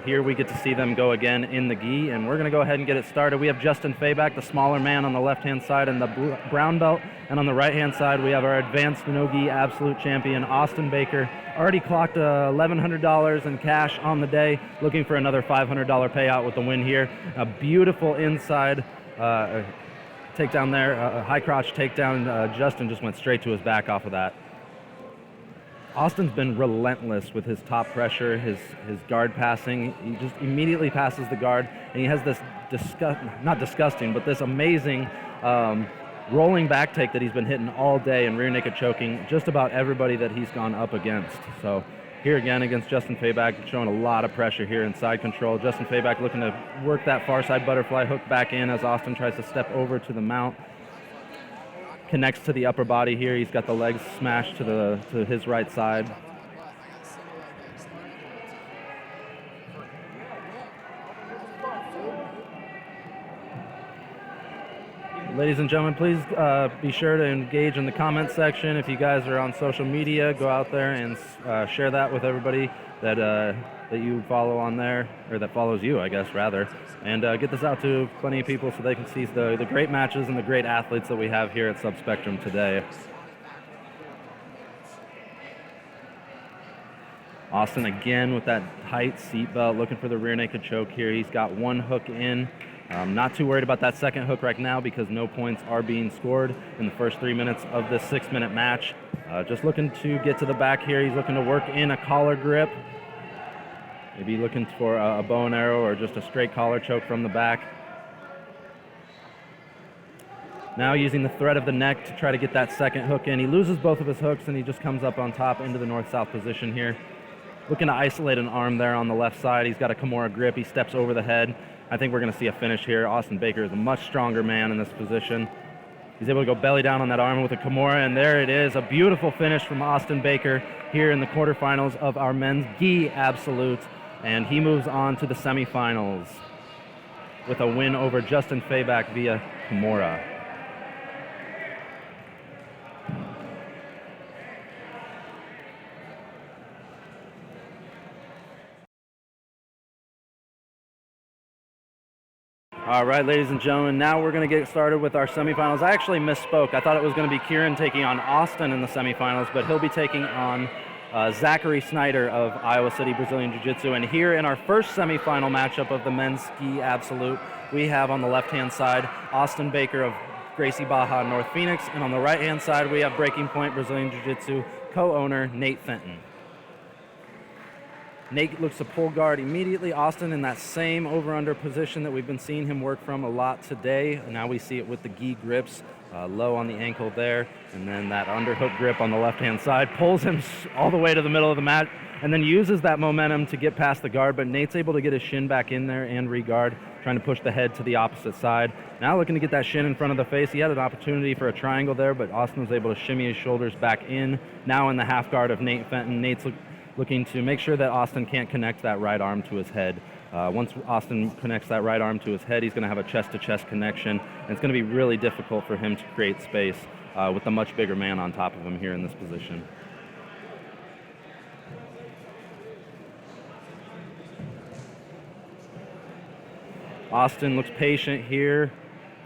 here we get to see them go again in the gi, and we're going to go ahead and get it started. We have Justin Fayback, the smaller man, on the left-hand side and the brown belt, and on the right-hand side we have our advanced no-gi absolute champion, Austin Baker. Already clocked $1,100 in cash on the day, looking for another $500 payout with the win here. A beautiful inside takedown there, high crotch takedown. Justin just went straight to his back off of that. Austin's been relentless with his top pressure, his guard passing. He just immediately passes the guard, and he has this not disgusting, but this amazing rolling back take that he's been hitting all day and rear naked choking just about everybody that he's gone up against. So here again against Justin Fayback, showing a lot of pressure here in side control. Justin Fayback looking to work that far side butterfly hook back in as Austin tries to step over to the mount. Connects to the upper body here. He's got the legs smashed to his right side. Ladies and gentlemen, please be sure to engage in the comment section. If you guys are on social media, go out there and share that with everybody that you follow on there, or that follows you, I guess, rather. And get this out to plenty of people so they can see the great matches and the great athletes that we have here at Subspectrum today. Austin again with that tight seatbelt, looking for the rear naked choke here. He's got one hook in. Not too worried about that second hook right now because no points are being scored in the first 3 minutes of this 6-minute match. Just looking to get to the back here. He's looking to work in a collar grip. Maybe looking for a bow and arrow or just a straight collar choke from the back. Now using the thread of the neck to try to get that second hook in. He loses both of his hooks and he just comes up on top into the north-south position here. Looking to isolate an arm there on the left side. He's got a Kimura grip. He steps over the head. I think we're going to see a finish here. Austin Baker is a much stronger man in this position. He's able to go belly down on that arm with a Kimura, and there it is. A beautiful finish from Austin Baker here in the quarterfinals of our men's gi absolute. And he moves on to the semifinals with a win over Justin Fayback via Kimura. All right, ladies and gentlemen, now we're going to get started with our semifinals. I actually misspoke. I thought it was going to be Kieran taking on Austin in the semifinals, but he'll be taking on Zachary Snyder of Iowa City Brazilian Jiu-Jitsu. And here in our first semifinal matchup of the men's ski absolute, we have on the left-hand side Austin Baker of Gracie Barra, North Phoenix, and on the right-hand side we have Breaking Point Brazilian Jiu-Jitsu co-owner Nate Fenton. Nate looks to pull guard immediately. Austin in that same over-under position that we've been seeing him work from a lot today. Now we see it with the gi grips, low on the ankle there, and then that underhook grip on the left-hand side. Pulls him all the way to the middle of the mat, and then uses that momentum to get past the guard, but Nate's able to get his shin back in there and re-guard, trying to push the head to the opposite side. Now looking to get that shin in front of the face. He had an opportunity for a triangle there, but Austin was able to shimmy his shoulders back in. Now in the half guard of Nate Fenton. Nate's looking to make sure that Austin can't connect that right arm to his head. Once Austin connects that right arm to his head, he's going to have a chest-to-chest connection, and it's going to be really difficult for him to create space with a much bigger man on top of him here in this position. Austin looks patient here,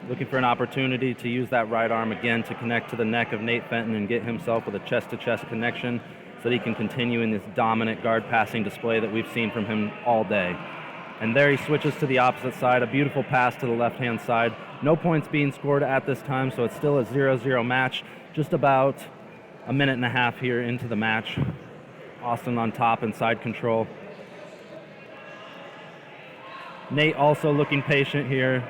looking for an opportunity to use that right arm again to connect to the neck of Nate Fenton and get himself with a chest-to-chest connection so that he can continue in this dominant guard passing display that we've seen from him all day. And there he switches to the opposite side, a beautiful pass to the left-hand side. No points being scored at this time, so it's still a 0-0 match. Just about a minute and a half here into the match. Austin on top and side control. Nate also looking patient here,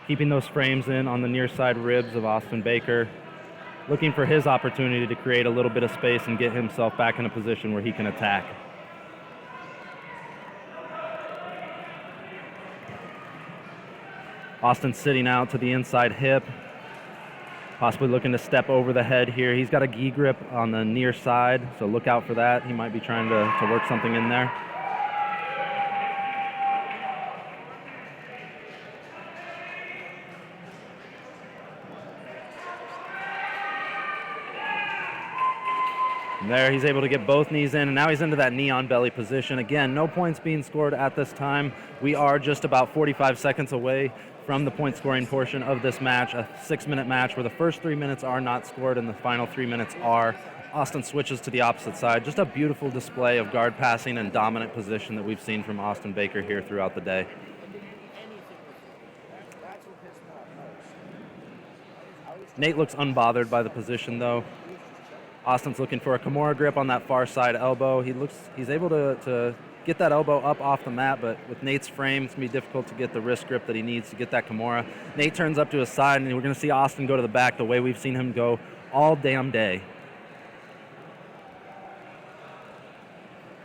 keeping those frames in on the near side ribs of Austin Baker, looking for his opportunity to create a little bit of space and get himself back in a position where he can attack. Austin sitting out to the inside hip, possibly looking to step over the head here. He's got a gi grip on the near side, so look out for that. He might be trying to work something in there. And there he's able to get both knees in, and now he's into that knee on belly position. Again, no points being scored at this time. We are just about 45 seconds away from the point scoring portion of this match, a 6-minute match where the first 3 minutes are not scored and the final 3 minutes are. Austin switches to the opposite side. Just a beautiful display of guard passing and dominant position that we've seen from Austin Baker here throughout the day. Nate looks unbothered by the position though. Austin's looking for a Kimura grip on that far side elbow. He's able to get that elbow up off the mat, but with Nate's frame, it's going to be difficult to get the wrist grip that he needs to get that Kimura. Nate turns up to his side, and we're going to see Austin go to the back the way we've seen him go all damn day.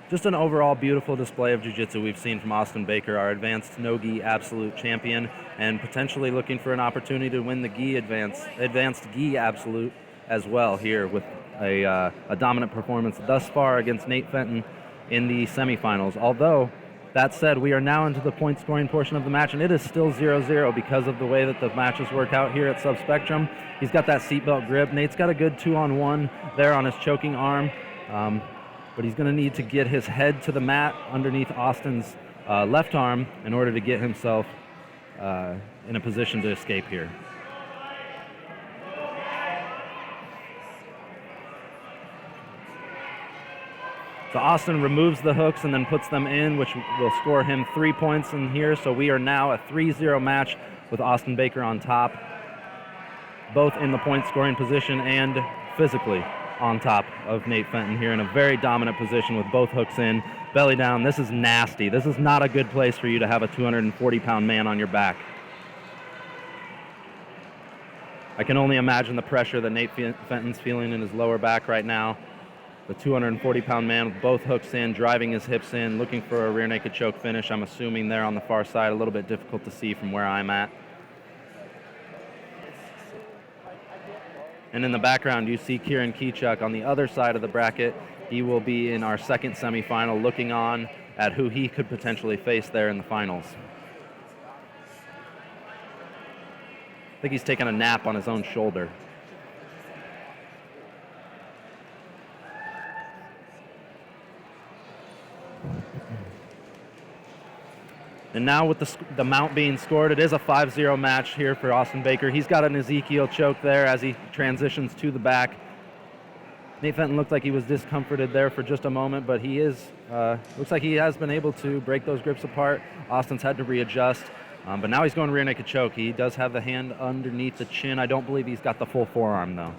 Just an overall beautiful display of jiu-jitsu we've seen from Austin Baker, our advanced no-gi absolute champion, and potentially looking for an opportunity to win the gi advanced gi absolute as well here with a dominant performance thus far against Nate Fenton in the semifinals. Although, that said, we are now into the point scoring portion of the match, and it is still 0-0 because of the way that the matches work out here at Subspectrum. He's got that seatbelt grip. Nate's got a good 2-on-1 there on his choking arm, but he's going to need to get his head to the mat underneath Austin's left arm in order to get himself in a position to escape here. So Austin removes the hooks and then puts them in, which will score him 3 points in here. So we are now a 3-0 match with Austin Baker on top, both in the point scoring position and physically on top of Nate Fenton here in a very dominant position with both hooks in, belly down. This is nasty. This is not a good place for you to have a 240-pound man on your back. I can only imagine the pressure that Nate Fenton's feeling in his lower back right now. The 240-pound man with both hooks in, driving his hips in, looking for a rear naked choke finish. I'm assuming there on the far side, a little bit difficult to see from where I'm at. And in the background, you see Kieran Kichuk on the other side of the bracket. He will be in our second semifinal, looking on at who he could potentially face there in the finals. I think he's taking a nap on his own shoulder. And now with the mount being scored, it is a 5-0 match here for Austin Baker. He's got an Ezekiel choke there as he transitions to the back. Nate Fenton looked like he was discomforted there for just a moment, but he is, looks like he has been able to break those grips apart. Austin's had to readjust, but now he's going rear naked choke. He does have the hand underneath the chin. I don't believe he's got the full forearm though.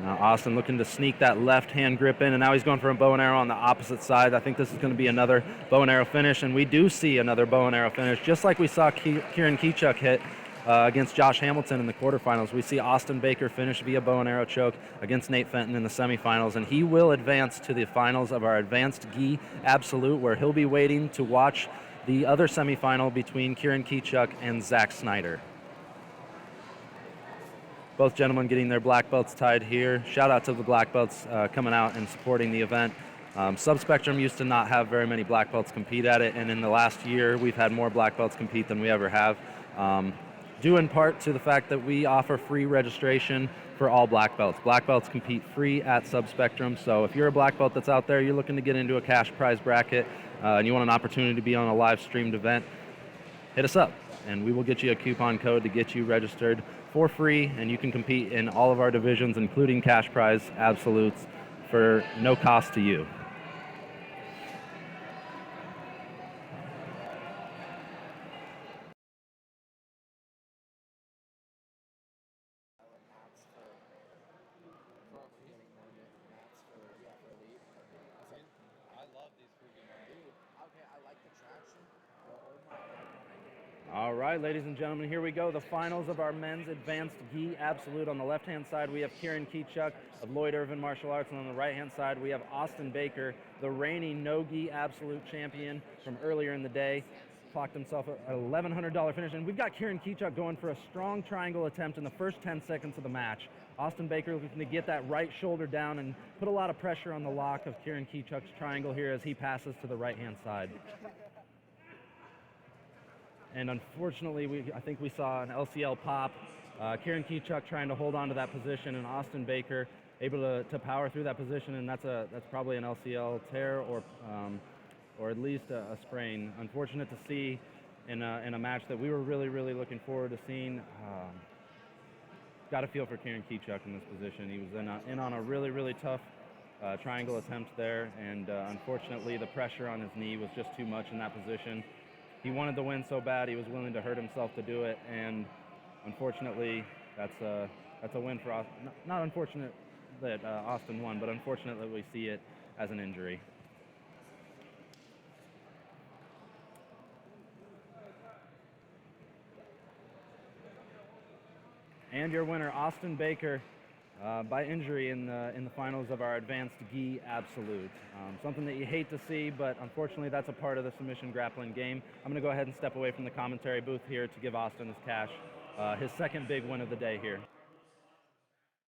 Now Austin looking to sneak that left hand grip in, and now he's going for a bow and arrow on the opposite side. I think this is going to be another bow and arrow finish, and we do see another bow and arrow finish, just like we saw Kieran Kichuk hit against Josh Hamilton in the quarterfinals. We see Austin Baker finish via bow and arrow choke against Nate Fenton in the semifinals, and he will advance to the finals of our advanced gi absolute, where he'll be waiting to watch the other semifinal between Kieran Kichuk and Zach Snyder. Both gentlemen getting their black belts tied here. Shout out to the black belts coming out and supporting the event. Subspectrum used to not have very many black belts compete at it, and in the last year we've had more black belts compete than we ever have, due in part to the fact that we offer free registration for all black belts. Black belts compete free at Subspectrum, so if you're a black belt that's out there, you're looking to get into a cash prize bracket, and you want an opportunity to be on a live streamed event, hit us up, and we will get you a coupon code to get you registered for free, and you can compete in all of our divisions, including cash prize absolutes, for no cost to you. All right, ladies and gentlemen, here we go. The finals of our men's advanced gi absolute. On the left-hand side, we have Kieran Kichuk of Lloyd Irvin Martial Arts, and on the right-hand side, we have Austin Baker, the reigning no-gi absolute champion from earlier in the day. Clocked himself an $1,100 finish, and we've got Kieran Kichuk going for a strong triangle attempt in the first 10 seconds of the match. Austin Baker looking to get that right shoulder down and put a lot of pressure on the lock of Kieran Kichuk's triangle here as he passes to the right-hand side. And unfortunately, I think we saw an LCL pop. Kieran Keychuk trying to hold on to that position, and Austin Baker able to power through that position, and that's probably an LCL tear or at least a sprain. Unfortunate to see in a match that we were really looking forward to seeing. Got to feel for Kieran Keychuk in this position. He was in on a really tough triangle attempt there, and unfortunately the pressure on his knee was just too much in that position. He wanted to win so bad, he was willing to hurt himself to do it, and unfortunately that's a win for Austin. Not unfortunate that Austin won, but unfortunate that we see it as an injury. And your winner, Austin Baker, by injury in the finals of our advanced gi absolute. Something that you hate to see, but unfortunately that's a part of the submission grappling game. I'm going to go ahead and step away from the commentary booth here to give Austin his cash, his second big win of the day here.